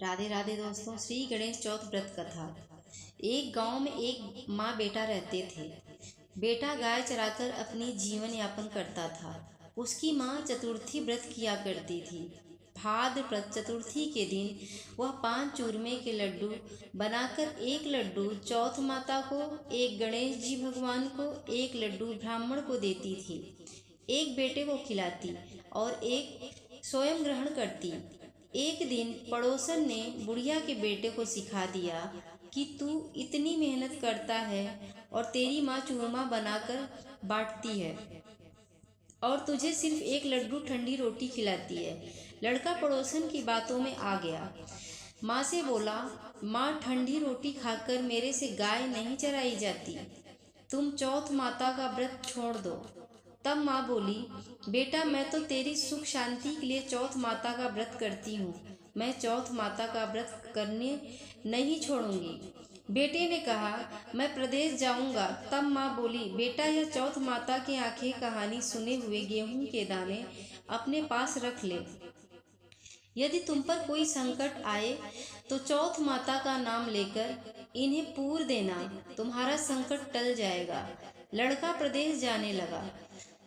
राधे राधे दोस्तों। श्री गणेश चौथ व्रत कथा। एक गांव में एक माँ बेटा रहते थे। बेटा गाय चराकर अपनी जीवन यापन करता था। उसकी माँ चतुर्थी व्रत किया करती थी। भाद्र चतुर्थी के दिन वह 5 चूरमे के लड्डू बनाकर एक लड्डू चौथ माता को, एक गणेश जी भगवान को, एक लड्डू ब्राह्मण को देती थी। एक बेटे को खिलाती और एक स्वयं ग्रहण करती। एक दिन पड़ोसन ने बुढ़िया के बेटे को सिखा दिया कि तू इतनी मेहनत करता है और तेरी माँ चूरमा बनाकर बांटती है और तुझे सिर्फ एक लड्डू ठंडी रोटी खिलाती है। लड़का पड़ोसन की बातों में आ गया। माँ से बोला, माँ ठंडी रोटी खाकर मेरे से गाय नहीं चराई जाती, तुम चौथ माता का व्रत छोड़ दो। तब माँ बोली, बेटा मैं तो तेरी सुख शांति के लिए चौथ माता का व्रत करती हूँ, मैं चौथ माता का व्रत करने नहीं छोड़ूंगी। बेटे ने कहा, मैं प्रदेश जाऊंगा। तब माँ बोली, बेटा यह चौथ माता की आंखें कहानी सुने हुए गेहूं के दाने अपने पास रख ले। यदि तुम पर कोई संकट आए तो चौथ माता का नाम लेकर इन्हें पूर देना, तुम्हारा संकट टल जाएगा। लड़का प्रदेश जाने लगा।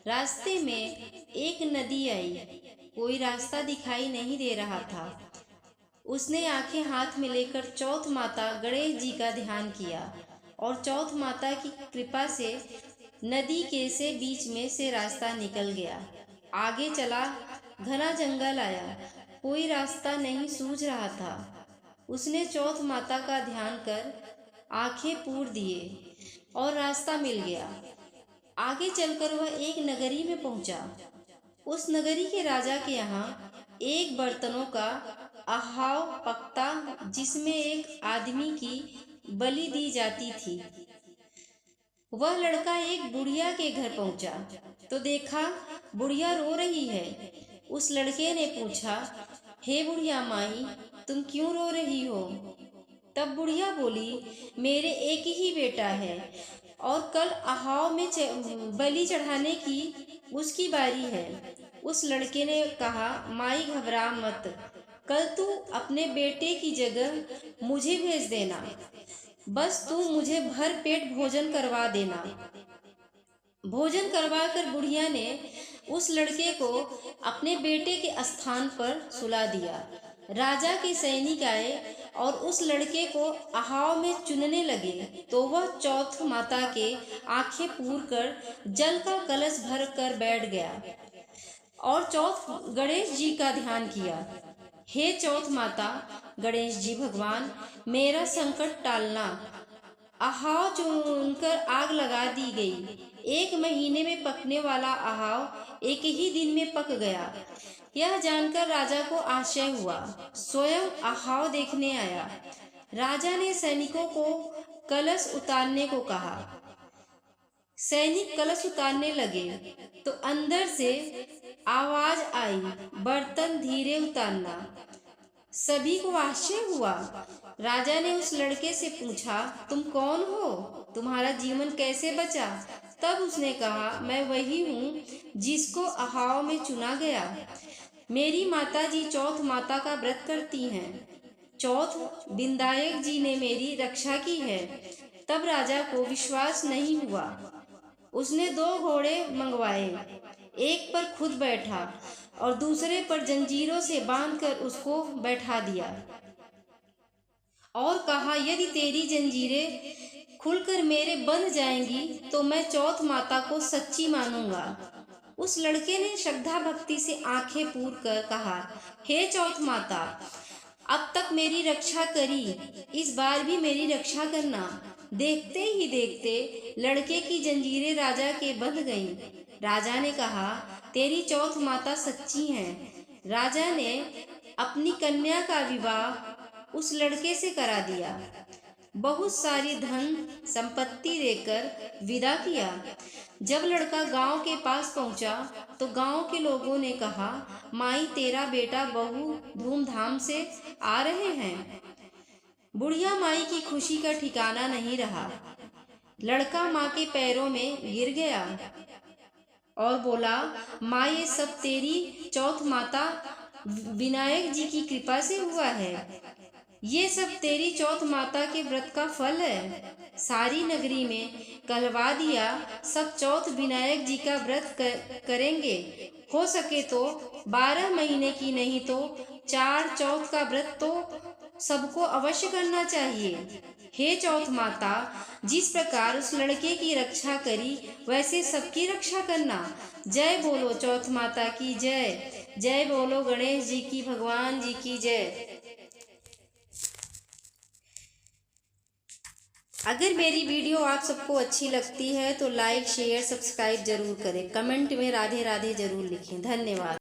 रास्ते में एक नदी आई। कोई रास्ता दिखाई नहीं दे रहा था। उसने आंखें हाथ में लेकर चौथ माता गणेश जी का ध्यान किया और चौथ माता की कृपा से नदी के से बीच में से रास्ता निकल गया। आगे चला, घना जंगल आया। कोई रास्ता नहीं सूझ रहा था। उसने चौथ माता का ध्यान कर आंखें पूर दिए और रास्ता मिल गया। आगे चलकर वह एक नगरी में पहुंचा। उस नगरी के राजा के यहाँ एक बर्तनों का अहाव पकता, जिसमें एक आदमी की बलि दी जाती थी। वह लड़का एक बुढ़िया के घर पहुंचा तो देखा बुढ़िया रो रही है। उस लड़के ने पूछा, हे बुढ़िया माई, तुम क्यों रो रही हो? तब बुढ़िया बोली, मेरे एक ही बेटा है और कल अहाव में बलि चढ़ाने की उसकी बारी है। उस लड़के ने कहा, माई घबरा मत, कल तू अपने बेटे की जगह मुझे भेज देना, बस तू मुझे भर पेट भोजन करवा देना। भोजन करवाकर बुढ़िया ने उस लड़के को अपने बेटे के स्थान पर सुला दिया। राजा के सैनिक आए और उस लड़के को अहाव में चुनने लगे तो वह चौथ माता के आंखें पूर कर जल का कलश भर कर बैठ गया और चौथ गणेश जी का ध्यान किया। हे चौथ माता गणेश जी भगवान, मेरा संकट टालना। अहाव चुनकर आग लगा दी गई। 1 महीने में पकने वाला अहाव एक ही दिन में पक गया। यह जानकर राजा को आश्चर्य हुआ। स्वयं अहाव देखने आया। राजा ने सैनिकों को कलश उतारने को कहा। सैनिक कलश उतारने लगे तो अंदर से आवाज आई, बर्तन धीरे उतारना। सभी को आश्चर्य हुआ। राजा ने उस लड़के से पूछा, तुम कौन हो? तुम्हारा जीवन कैसे बचा? तब उसने कहा, मैं वही हूँ जिसको अहाव में चुना गया। मेरी माता जी चौथ माता का व्रत करती हैं। चौथ विनायक जी ने मेरी रक्षा की है। तब राजा को विश्वास नहीं हुआ। उसने 2 घोड़े मंगवाए। एक पर खुद बैठा और दूसरे पर जंजीरों से बांधकर उसको बैठा दिया और कहा, यदि तेरी जंजीरें खुलकर मेरे बंध जाएंगी तो मैं चौथ माता को सच्ची मानूंगा। उस लड़के ने श्रद्धा भक्ति से आंखें पूर कर कहा, हे चौथ माता, अब तक मेरी रक्षा करी, इस बार भी मेरी रक्षा करना। देखते ही देखते लड़के की जंजीरें राजा के बंध गईं। राजा ने कहा, तेरी चौथ माता सच्ची हैं। राजा ने अपनी कन्या का विवाह उस लड़के से करा दिया। बहुत सारी धन संपत्ति देकर विदा किया। जब लड़का गांव के पास पहुंचा तो गांव के लोगों ने कहा, माई तेरा बेटा बहु धूमधाम से आ रहे हैं। बुढ़िया माई की खुशी का ठिकाना नहीं रहा। लड़का माँ के पैरों में गिर गया और बोला, माँ ये सब तेरी चौथ माता विनायक जी की कृपा से हुआ है। ये सब तेरी चौथ माता के व्रत का फल है। सारी नगरी में कहलवा दिया, सब चौथ विनायक जी का व्रत करेंगे। हो सके तो 12 महीने की नहीं तो 4 चौथ का व्रत तो सबको अवश्य करना चाहिए। हे चौथ माता, जिस प्रकार उस लड़के की रक्षा करी वैसे सबकी रक्षा करना। जय बोलो चौथ माता की जय। जय बोलो गणेश जी की, भगवान जी की जय। अगर मेरी वीडियो आप सबको अच्छी लगती है तो लाइक शेयर सब्सक्राइब जरूर करें। कमेंट में राधे राधे जरूर लिखें। धन्यवाद।